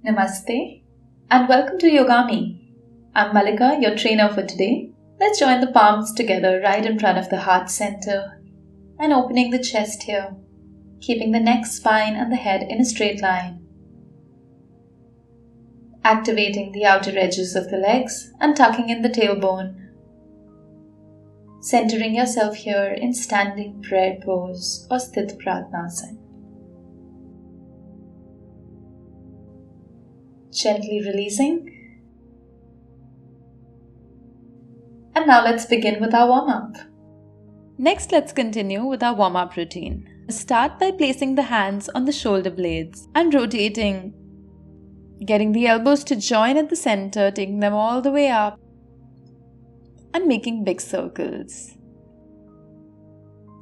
Namaste and welcome to Yogami. I'm Malika, your trainer for today. Let's join the palms together right in front of the heart center and opening the chest here, keeping the neck, spine and the head in a straight line. Activating the outer edges of the legs and tucking in the tailbone. Centering yourself here in standing prayer pose or Sthit Pratnasana. Gently releasing. And now let's begin with our warm-up. Next, let's continue with our warm-up routine. Start by placing the hands on the shoulder blades and rotating. Getting the elbows to join at the center, taking them all the way up and making big circles.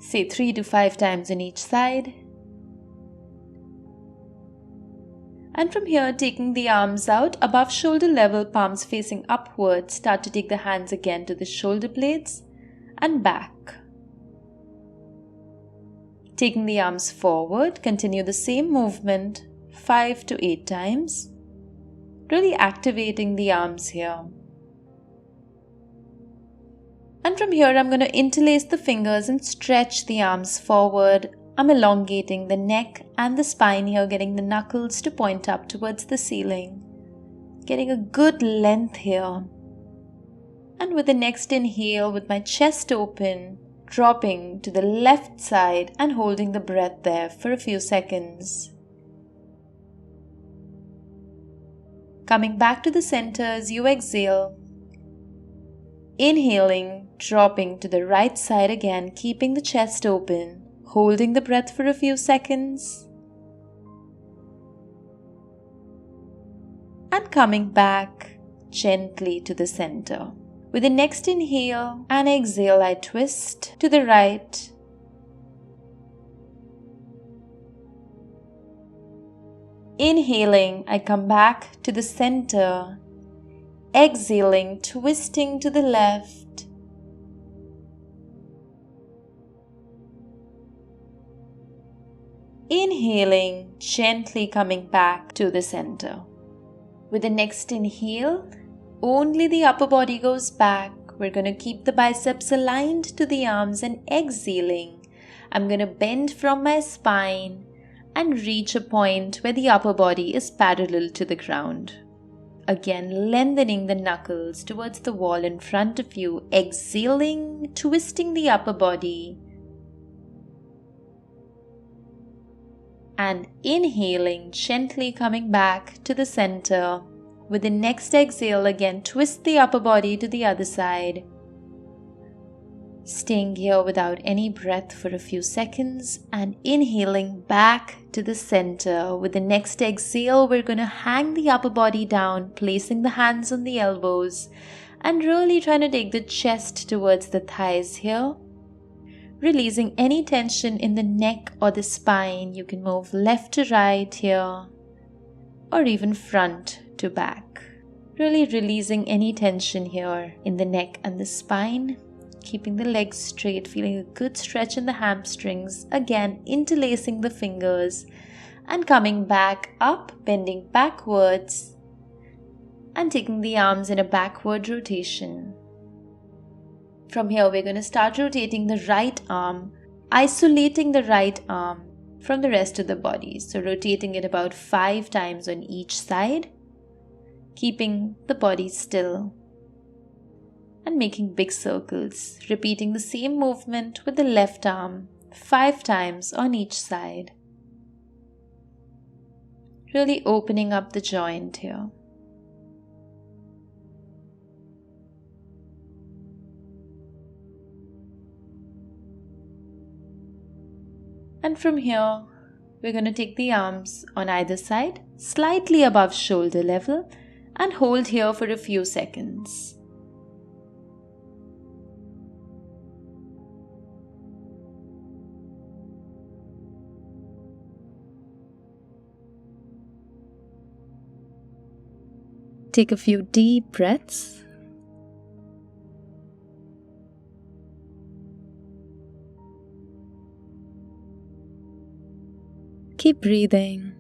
Say 3 to 5 times on each side. And from here, taking the arms out above shoulder level, palms facing upwards, start to take the hands again to the shoulder blades and back. Taking the arms forward, continue the same movement 5 to 8 times. Really activating the arms here. And from here, I'm going to interlace the fingers and stretch the arms forward. I'm elongating the neck and the spine here, getting the knuckles to point up towards the ceiling. Getting a good length here. And with the next inhale, with my chest open, dropping to the left side and holding the breath there for a few seconds. Coming back to the center as you exhale. Inhaling, dropping to the right side again, keeping the chest open, holding the breath for a few seconds. And coming back gently to the center. With the next inhale and exhale, I twist to the right. Inhaling, I come back to the center. Exhaling, twisting to the left. Inhaling, gently coming back to the center. With the next inhale, only the upper body goes back. We're going to keep the biceps aligned to the arms and exhaling. I'm going to bend from my spine and reach a point where the upper body is parallel to the ground. Again, lengthening the knuckles towards the wall in front of you, exhaling, twisting the upper body. And inhaling, gently coming back to the center. With the next exhale, again, twist the upper body to the other side. Staying here without any breath for a few seconds and inhaling back to the center. With the next exhale, we're going to hang the upper body down, placing the hands on the elbows and really trying to take the chest towards the thighs here. Releasing any tension in the neck or the spine. You can move left to right here or even front to back. Really releasing any tension here in the neck and the spine. Keeping the legs straight, feeling a good stretch in the hamstrings. Again, interlacing the fingers and coming back up, bending backwards and taking the arms in a backward rotation. From here, we're going to start rotating the right arm, isolating the right arm from the rest of the body. So rotating it about 5 times on each side, keeping the body still. And making big circles, repeating the same movement with the left arm 5 times on each side. Really opening up the joint here. And from here, we're going to take the arms on either side, slightly above shoulder level, and hold here for a few seconds. Take a few deep breaths. Keep breathing.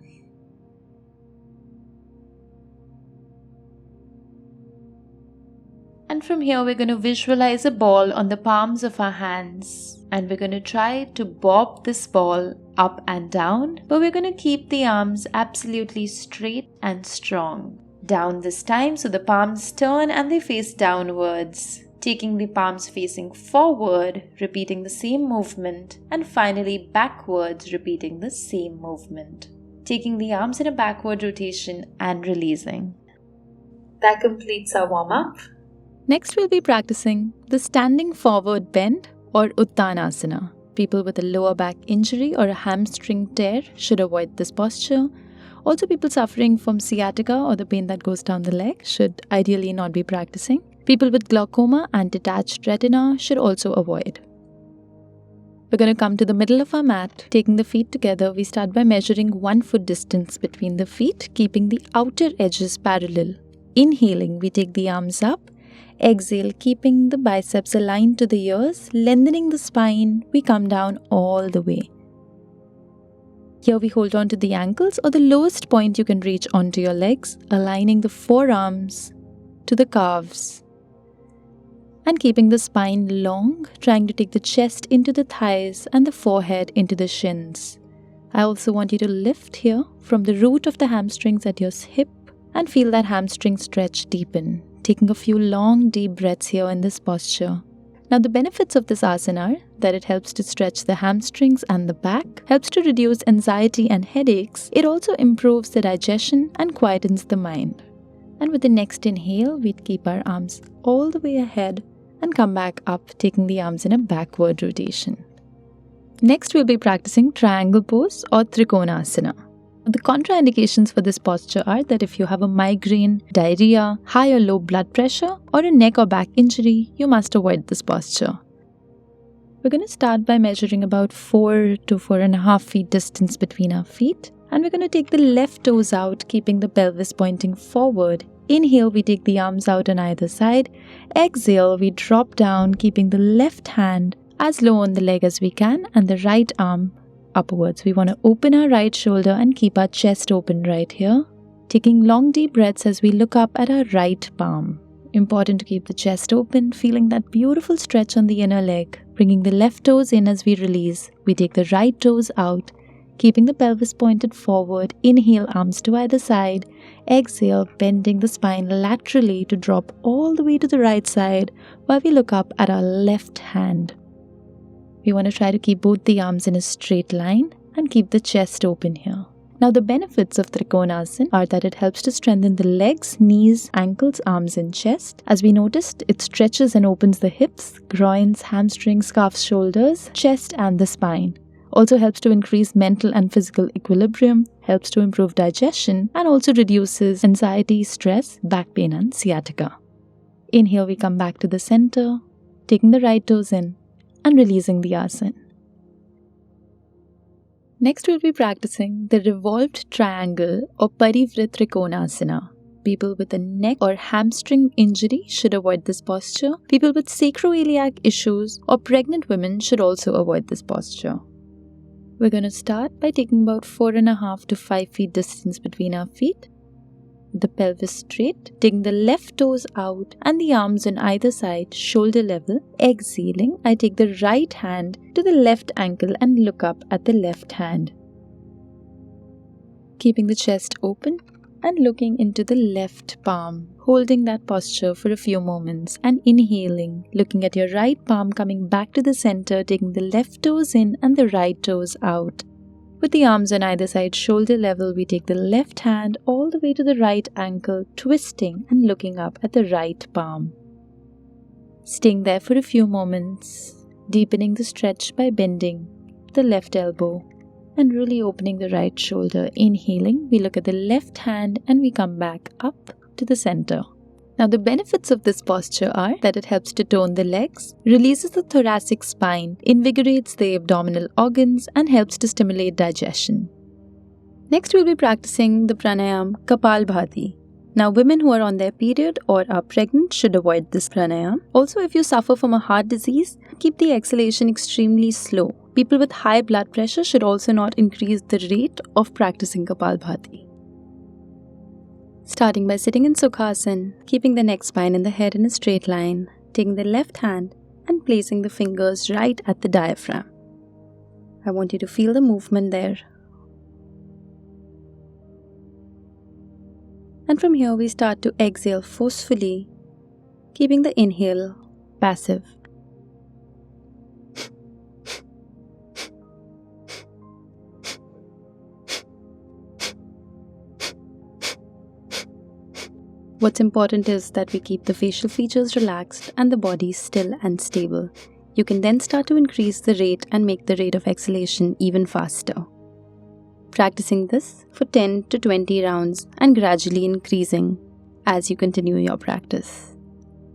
from here, we're going to visualize a ball on the palms of our hands. And we're going to try to bob this ball up and down, but we're going to keep the arms absolutely straight and strong. Down this time, so the palms turn and they face downwards. Taking the palms facing forward, repeating the same movement, and finally backwards, repeating the same movement. Taking the arms in a backward rotation and releasing. That completes our warm-up. Next, we'll be practicing the standing forward bend or Uttanasana. People with a lower back injury or a hamstring tear should avoid this posture. Also, people suffering from sciatica or the pain that goes down the leg should ideally not be practicing. People with glaucoma and detached retina should also avoid. We're going to come to the middle of our mat. Taking the feet together, we start by measuring 1 foot distance between the feet, keeping the outer edges parallel. Inhaling, we take the arms up. Exhale, keeping the biceps aligned to the ears, lengthening the spine, we come down all the way. Here we hold on to the ankles or the lowest point you can reach onto your legs, aligning the forearms to the calves. And keeping the spine long, trying to take the chest into the thighs and the forehead into the shins. I also want you to lift here from the root of the hamstrings at your hip and feel that hamstring stretch deepen. Taking a few long deep breaths here in this posture. Now the benefits of this asana are that it helps to stretch the hamstrings and the back, helps to reduce anxiety and headaches. It also improves the digestion and quietens the mind. And with the next inhale, we'd keep our arms all the way ahead and come back up, taking the arms in a backward rotation. Next, we'll be practicing triangle pose or Trikonasana. The contraindications for this posture are that if you have a migraine, diarrhea, high or low blood pressure, or a neck or back injury, you must avoid this posture. We're going to start by measuring about 4 to 4.5 feet distance between our feet. And we're going to take the left toes out, keeping the pelvis pointing forward. Inhale, we take the arms out on either side. Exhale, we drop down, keeping the left hand as low on the leg as we can and the right arm upwards. We want to open our right shoulder and keep our chest open right here. Taking long deep breaths as we look up at our right palm. Important to keep the chest open, feeling that beautiful stretch on the inner leg. Bringing the left toes in as we release. We take the right toes out, keeping the pelvis pointed forward. Inhale, arms to either side. Exhale, bending the spine laterally to drop all the way to the right side while we look up at our left hand. We want to try to keep both the arms in a straight line and keep the chest open here. Now the benefits of Trikonasana are that it helps to strengthen the legs, knees, ankles, arms and chest. As we noticed, it stretches and opens the hips, groins, hamstrings, calves, shoulders, chest and the spine. Also helps to increase mental and physical equilibrium, helps to improve digestion and also reduces anxiety, stress, back pain and sciatica. Inhale, we come back to the center, taking the right toes in and releasing the asana. Next, we'll be practicing the revolved triangle or Parivritta Trikonasana. People with a neck or hamstring injury should avoid this posture. People with sacroiliac issues or pregnant women should also avoid this posture. We're going to start by taking about 4.5 to 5 feet distance between our feet. The pelvis straight, taking the left toes out and the arms on either side, shoulder level. Exhaling, I take the right hand to the left ankle and look up at the left hand. Keeping the chest open and looking into the left palm, holding that posture for a few moments and inhaling, looking at your right palm coming back to the center, taking the left toes in and the right toes out. With the arms on either side, shoulder level, we take the left hand all the way to the right ankle, twisting and looking up at the right palm. Staying there for a few moments, deepening the stretch by bending the left elbow and really opening the right shoulder. Inhaling, we look at the left hand and we come back up to the center. Now the benefits of this posture are that it helps to tone the legs, releases the thoracic spine, invigorates the abdominal organs and helps to stimulate digestion. Next we'll be practicing the pranayama Kapalbhati. Now women who are on their period or are pregnant should avoid this pranayama. Also if you suffer from a heart disease, keep the exhalation extremely slow. People with high blood pressure should also not increase the rate of practicing Kapalbhati. Starting by sitting in Sukhasana, keeping the neck spine and the head in a straight line, taking the left hand and placing the fingers right at the diaphragm. I want you to feel the movement there. And from here we start to exhale forcefully, keeping the inhale passive. What's important is that we keep the facial features relaxed and the body still and stable. You can then start to increase the rate and make the rate of exhalation even faster. Practicing this for 10 to 20 rounds and gradually increasing as you continue your practice.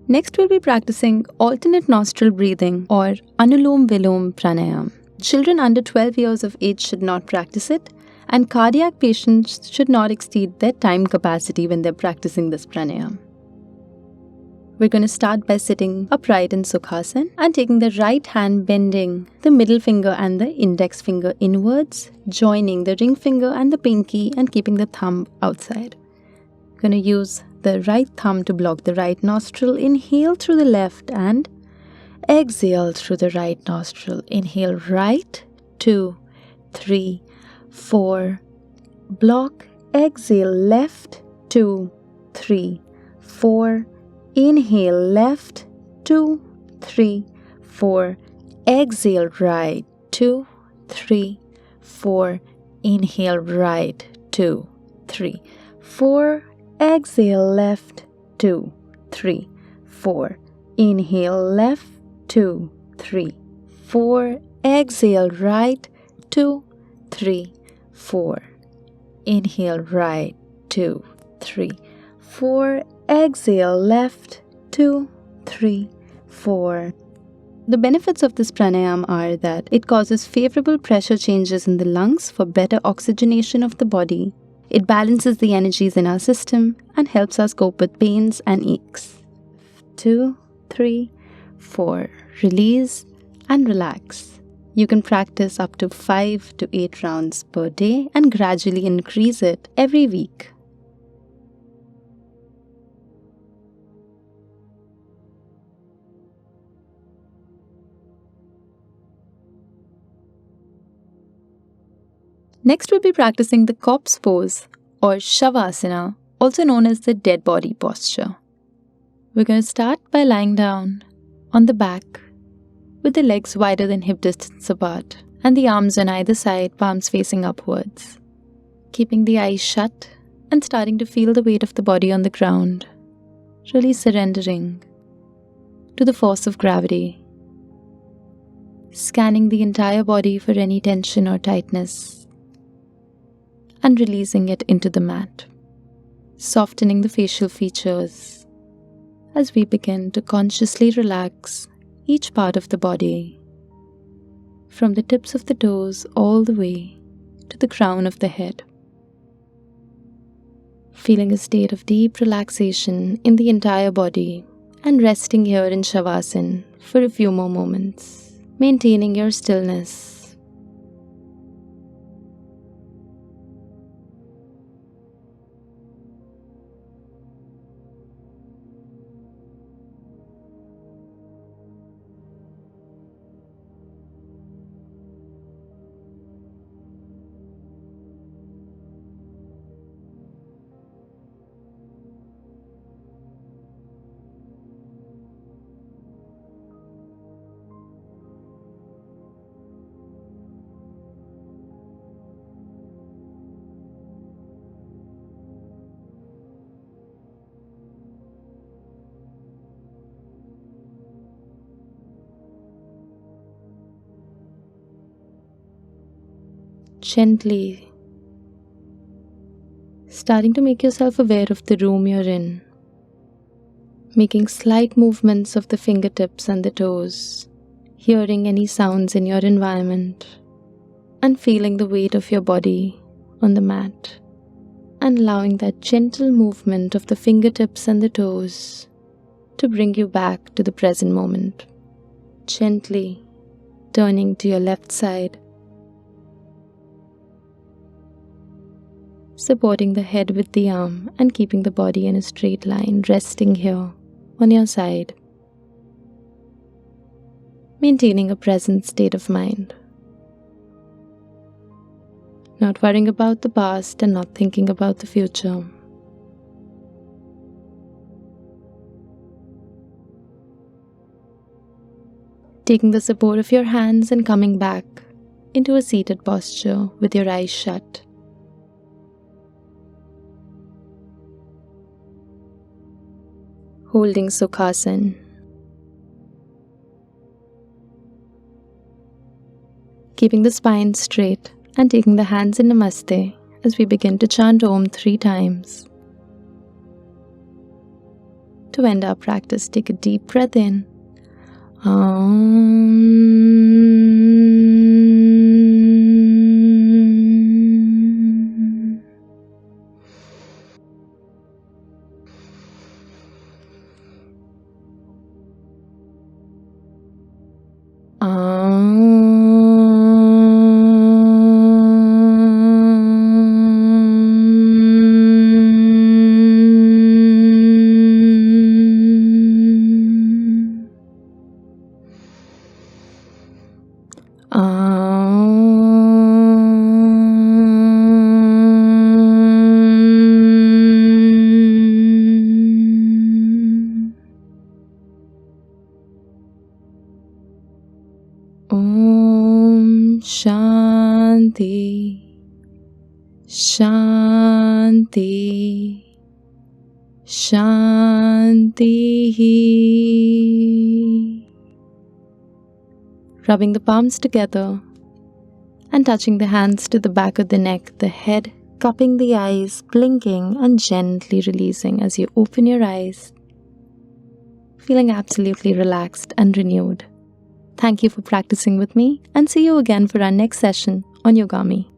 Next, we'll be practicing alternate nostril breathing or anulom viloma pranayama. Children under 12 years of age should not practice it, and cardiac patients should not exceed their time capacity when they're practicing this pranayama. We're going to start by sitting upright in Sukhasana and taking the right hand, bending the middle finger and the index finger inwards, joining the ring finger and the pinky and keeping the thumb outside. We're going to use the right thumb to block the right nostril. Inhale through the left and exhale through the right nostril. Inhale right, 2, 3, 4. Block, exhale left, 2, 3, 4. Inhale left, 2, 3, 4. Exhale right, 2, 3, 4. Inhale right, 2, 3, 4. Exhale left, 2, 3, 4. Inhale left, 2, 3, 4. Exhale right, 2, 3, 4. Inhale right, 2, 3, 4. Exhale left, 2, 3, 4. The benefits of this pranayama are that it causes favorable pressure changes in the lungs for better oxygenation of the body. It balances the energies in our system and helps us cope with pains and aches. 2, 3, 4. Release and relax. You can practice up to 5 to 8 rounds per day and gradually increase it every week. Next, we'll be practicing the corpse pose or Shavasana, also known as the dead body posture. We're going to start by lying down on the back with the legs wider than hip distance apart and the arms on either side, palms facing upwards. Keeping the eyes shut and starting to feel the weight of the body on the ground, really surrendering to the force of gravity. Scanning the entire body for any tension or tightness and releasing it into the mat. Softening the facial features as we begin to consciously relax each part of the body, from the tips of the toes all the way to the crown of the head. Feeling a state of deep relaxation in the entire body and resting here in Shavasana for a few more moments, maintaining your stillness. Gently starting to make yourself aware of the room you're in, making slight movements of the fingertips and the toes, hearing any sounds in your environment, and feeling the weight of your body on the mat, and allowing that gentle movement of the fingertips and the toes to bring you back to the present moment. Gently turning to your left side, supporting the head with the arm and keeping the body in a straight line, resting here on your side. Maintaining a present state of mind. Not worrying about the past and not thinking about the future. Taking the support of your hands and coming back into a seated posture with your eyes shut. Holding Sukhasana. Keeping the spine straight and taking the hands in Namaste as we begin to chant Om 3 times. To end our practice, take a deep breath in. Shanti, Shanti, Shanti. Rubbing the palms together and touching the hands to the back of the neck, the head, cupping the eyes, blinking and gently releasing as you open your eyes, feeling absolutely relaxed and renewed. Thank you for practicing with me and see you again for our next session on Yogami.